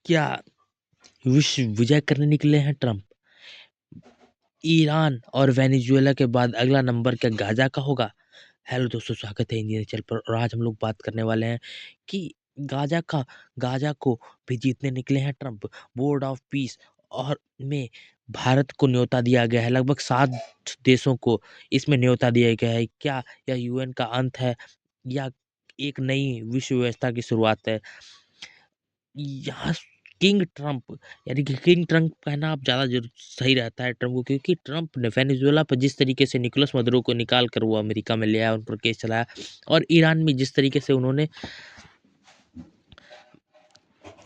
क्या विश्व विजय करने निकले हैं ट्रंप? ईरान और वेनेजुएला के बाद अगला नंबर क्या गाजा का होगा? हेलो दोस्तों, स्वागत है इंडियन चैनल पर। और आज हम लोग बात करने वाले हैं कि गाजा को भी जीतने निकले हैं ट्रंप। बोर्ड ऑफ पीस और में भारत को न्योता दिया गया है। लगभग 7 देशों को इसमें न्योता दिया गया है। क्या यह यूएन का अंत है या एक नई विश्व व्यवस्था की शुरुआत है? यहाँ किंग ट्रंप, यानी कि किंग ट्रंप कहना अब ज़्यादा सही रहता है ट्रंप को, क्योंकि ट्रंप ने वेनेजुएला पर जिस तरीके से निकोलस मदुरो को निकाल कर वो अमेरिका में ले आया, उन पर केस चलाया, और ईरान में जिस तरीके से उन्होंने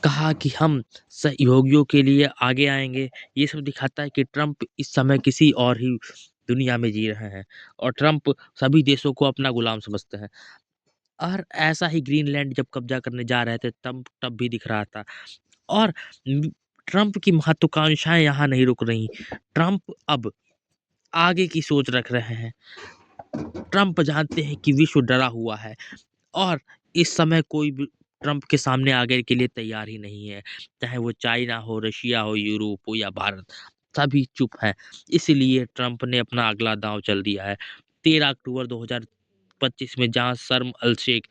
कहा कि हम सहयोगियों के लिए आगे आएंगे, ये सब दिखाता है कि ट्रंप इस समय किसी और ही दुनिया में जी रहे हैं और ट्रंप सभी देशों को अपना गुलाम समझते हैं। और ऐसा ही ग्रीनलैंड जब कब्जा करने जा रहे थे तब भी दिख रहा था। और ट्रंप की महत्वाकांक्षाएं यहाँ नहीं रुक रही। ट्रंप अब आगे की सोच रख रहे हैं। ट्रंप जानते हैं कि विश्व डरा हुआ है और इस समय कोई भी ट्रंप के सामने आगे के लिए तैयार ही नहीं है। चाहे वो चाइना हो, रशिया हो, यूरोप हो या भारत, सभी चुप है। इसीलिए ट्रंप ने अपना अगला दांव चल दिया है। 13 अक्टूबर 2025 में जहां शर्म अल शेख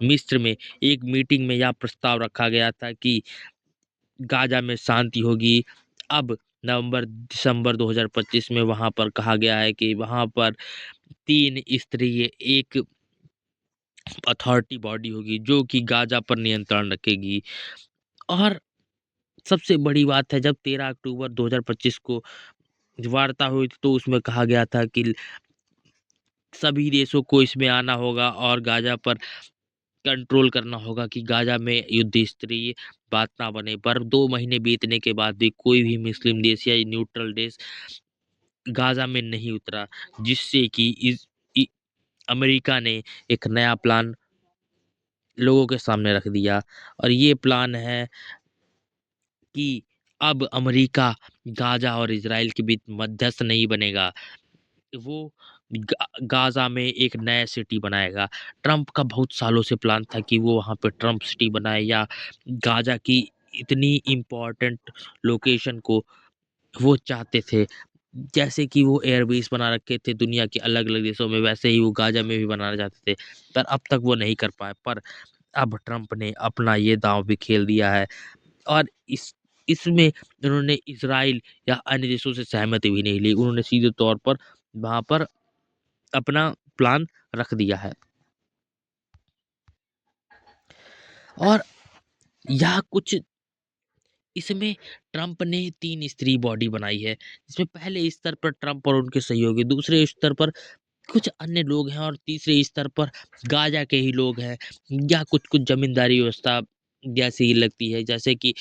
मिस्र में एक मीटिंग में यह प्रस्ताव रखा गया था कि गाजा में शांति होगी, अब नवंबर दिसंबर 2025 में वहां पर कहा गया है कि वहां पर 3 स्तरीय एक अथॉरिटी बॉडी होगी जो कि गाजा पर नियंत्रण रखेगी। और सबसे बड़ी बात है, जब 13 अक्टूबर 2025 को वार्ता हुई थी तो उसमें कहा गया था कि सभी देशों को इसमें आना होगा और गाजा पर कंट्रोल करना होगा कि गाजा में युद्ध स्तरीय बात ना बने। पर 2 महीने बीतने के बाद भी कोई भी मुस्लिम देश या न्यूट्रल देश गाजा में नहीं उतरा, जिससे कि अमेरिका ने एक नया प्लान लोगों के सामने रख दिया। और ये प्लान है कि अब अमेरिका गाजा और इजराइल के बीच मध्यस्थ नहीं बनेगा, वो गाजा में एक नया सिटी बनाएगा। ट्रंप का बहुत सालों से प्लान था कि वो वहां पे ट्रंप सिटी बनाए या गाजा की इतनी इम्पोर्टेंट लोकेशन को वो चाहते थे। जैसे कि वो एयरबेस बना रखे थे दुनिया के अलग अलग देशों में, वैसे ही वो गाजा में भी बनाना चाहते थे, पर अब तक वो नहीं कर पाए। पर अब ट्रंप ने अपना ये दांव भी खेल दिया है और इसमें उन्होंने इजराइल या अन्य देशों से सहमति भी नहीं ली। उन्होंने सीधे तौर पर वहां पर अपना प्लान रख दिया है। और यह कुछ इसमें ट्रंप ने 3 स्तरीय बॉडी बनाई है, जिसमें पहले स्तर पर ट्रंप और उनके सहयोगी, दूसरे स्तर पर कुछ अन्य लोग हैं और तीसरे स्तर पर गाजा के ही लोग हैं। या कुछ कुछ जमींदारी व्यवस्था जैसी ही लगती है, जैसे कि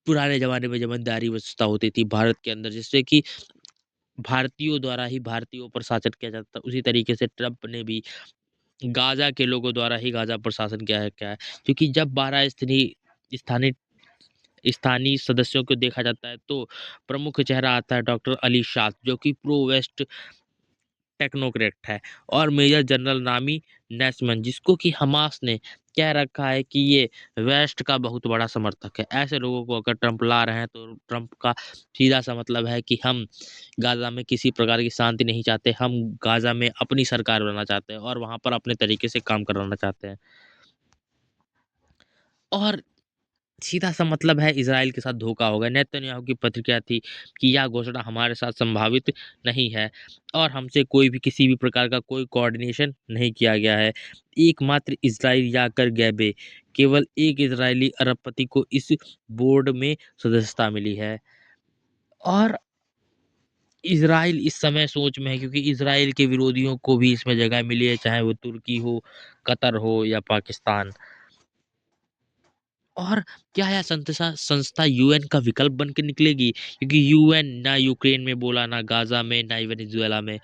पुराने जमाने में जमींदारी व्यवस्था होती थी भारत के अंदर, जिससे कि भारतीयों द्वारा ही भारतीयों पर शासन किया जाता था। उसी तरीके से ट्रंप ने भी गाजा के लोगों द्वारा ही गाजा पर शासन किया है, क्योंकि जब 12 स्थानीय स्थानीय सदस्यों को देखा जाता है तो प्रमुख चेहरा आता है डॉक्टर अली शाह, जो कि प्रो वेस्ट टेक्नोक्रेट है, और मेजर जनरल नामी नैस्मन, जिसको कि हमास ने कह रखा है कि ये वेस्ट का बहुत बड़ा समर्थक है। ऐसे लोगों को अगर ट्रंप ला रहे हैं तो ट्रंप का सीधा सा मतलब है कि हम गाजा में किसी प्रकार की शांति नहीं चाहते, हम गाजा में अपनी सरकार बनाना चाहते हैं और वहां पर अपने तरीके से काम कराना चाहते हैं। और सीधा सा मतलब है इजराइल के साथ धोखा होगा। नेतन्याहू की प्रतिक्रिया थी कि यह घोषणा हमारे साथ संभावित नहीं है और हमसे कोई भी किसी भी प्रकार का कोई कोऑर्डिनेशन नहीं किया गया है। एकमात्र इजराइल याकर गैबे, केवल एक इजरायली अरबपति को इस बोर्ड में सदस्यता मिली है। और इजराइल इस समय सोच में है, क्योंकि इजराइल के विरोधियों को भी इसमें जगह मिली है, चाहे वो तुर्की हो, कतर हो या पाकिस्तान। और क्या यह संस्था यूएन का विकल्प बन के निकलेगी? क्योंकि यूएन ना यूक्रेन में बोला, ना गाजा में, ना ही वेनेजुएला में,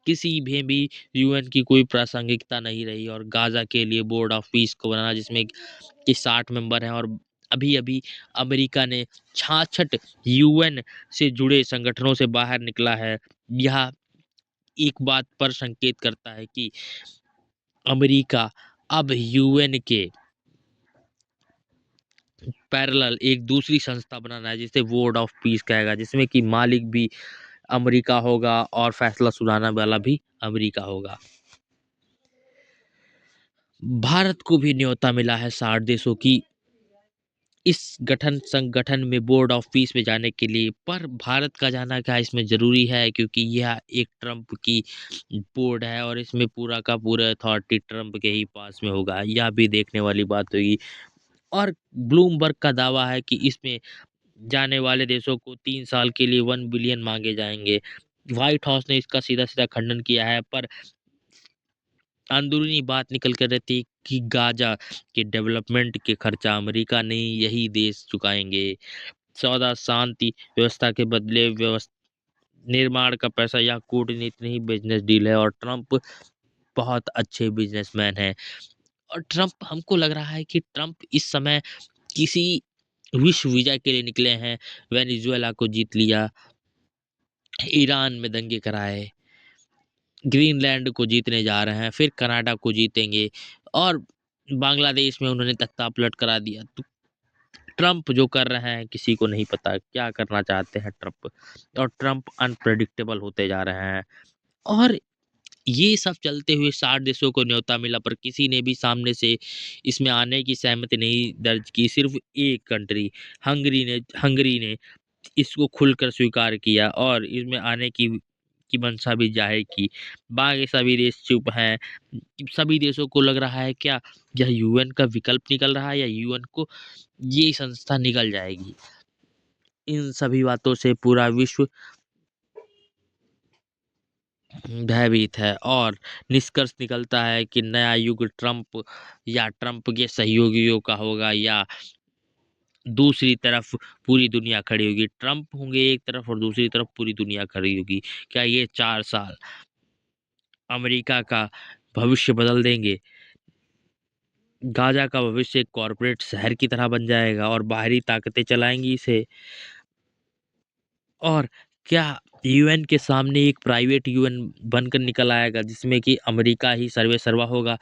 किसी में भी यूएन की कोई प्रासंगिकता नहीं रही। और गाजा के लिए बोर्ड ऑफ पीस को बनाना, जिसमें कि 60 मेंबर हैं, और अभी अभी अमेरिका ने 66 यूएन से जुड़े संगठनों से बाहर निकला है। यह एक बात पर संकेत करता है कि अमेरिका अब यूएन के पैरेलल एक दूसरी संस्था बनाना है जिसे बोर्ड ऑफ पीस कहेगा, जिसमें कि मालिक भी अमेरिका होगा और फैसला सुनाने वाला भी अमेरिका होगा। भारत को भी न्योता मिला है 60 देशों की इस संगठन में बोर्ड ऑफ पीस में जाने के लिए, पर भारत का जाना क्या इसमें ज़रूरी है, क्योंकि यह एक ट्रम्प की बोर्ड है और इसमें पूरा का पूरा अथॉरिटी ट्रम्प के ही पास में होगा। यह भी देखने वाली बात होगी। और ब्लूमबर्ग का दावा है कि इसमें जाने वाले देशों को 3 साल के लिए 1 बिलियन मांगे जाएंगे। व्हाइट हाउस ने इसका सीधा-सीधा खंडन किया है, पर अंदरूनी बात निकल कर रहती है कि गाजा के डेवलपमेंट के खर्चा अमेरिका नहीं, यही देश चुकाएंगे। सौदा शांति व्यवस्था के बदले निर्माण का पैसा, यह कूटनीति नहीं बिजनेस डील है, और ट्रम्प बहुत अच्छे बिजनेसमैन हैं। और ट्रम्प, हमको लग रहा है कि ट्रम्प इस समय किसी विश्व विजय के लिए निकले हैं। वेनेजुएला को जीत लिया, ईरान में दंगे कराए, ग्रीनलैंड को जीतने जा रहे हैं, फिर कनाडा को जीतेंगे, और बांग्लादेश में उन्होंने तख्ता पलट करा दिया। तो ट्रम्प जो कर रहे हैं किसी को नहीं पता क्या करना चाहते हैं ट्रम्प, और ट्रम्प अनप्रेडिक्टेबल होते जा रहे हैं। और ये सब चलते हुए 60 देशों को न्योता मिला, पर किसी ने भी सामने से इसमें आने की सहमति नहीं दर्ज की। सिर्फ एक कंट्री, हंगरी ने इसको खुलकर स्वीकार किया और इसमें आने की मंशा भी जाहिर की। बाकी सभी देश चुप हैं। सभी देशों को लग रहा है क्या यह यूएन का विकल्प निकल रहा है, या यूएन को ये संस्था निकल जाएगी। इन सभी बातों से पूरा विश्व भयभीत है, और निष्कर्ष निकलता है कि नया युग ट्रम्प या ट्रम्प के सहयोगियों का होगा, या दूसरी तरफ पूरी दुनिया खड़ी होगी। ट्रम्प होंगे एक तरफ और दूसरी तरफ पूरी दुनिया खड़ी होगी। क्या ये 4 साल अमेरिका का भविष्य बदल देंगे? गाजा का भविष्य एक कॉरपोरेट शहर की तरह बन जाएगा और बाहरी ताकतें चलाएंगी इसे। और क्या यूएन के सामने एक प्राइवेट यूएन बनकर निकल आएगा, जिसमें कि अमेरिका ही सर्वे सर्वा होगा,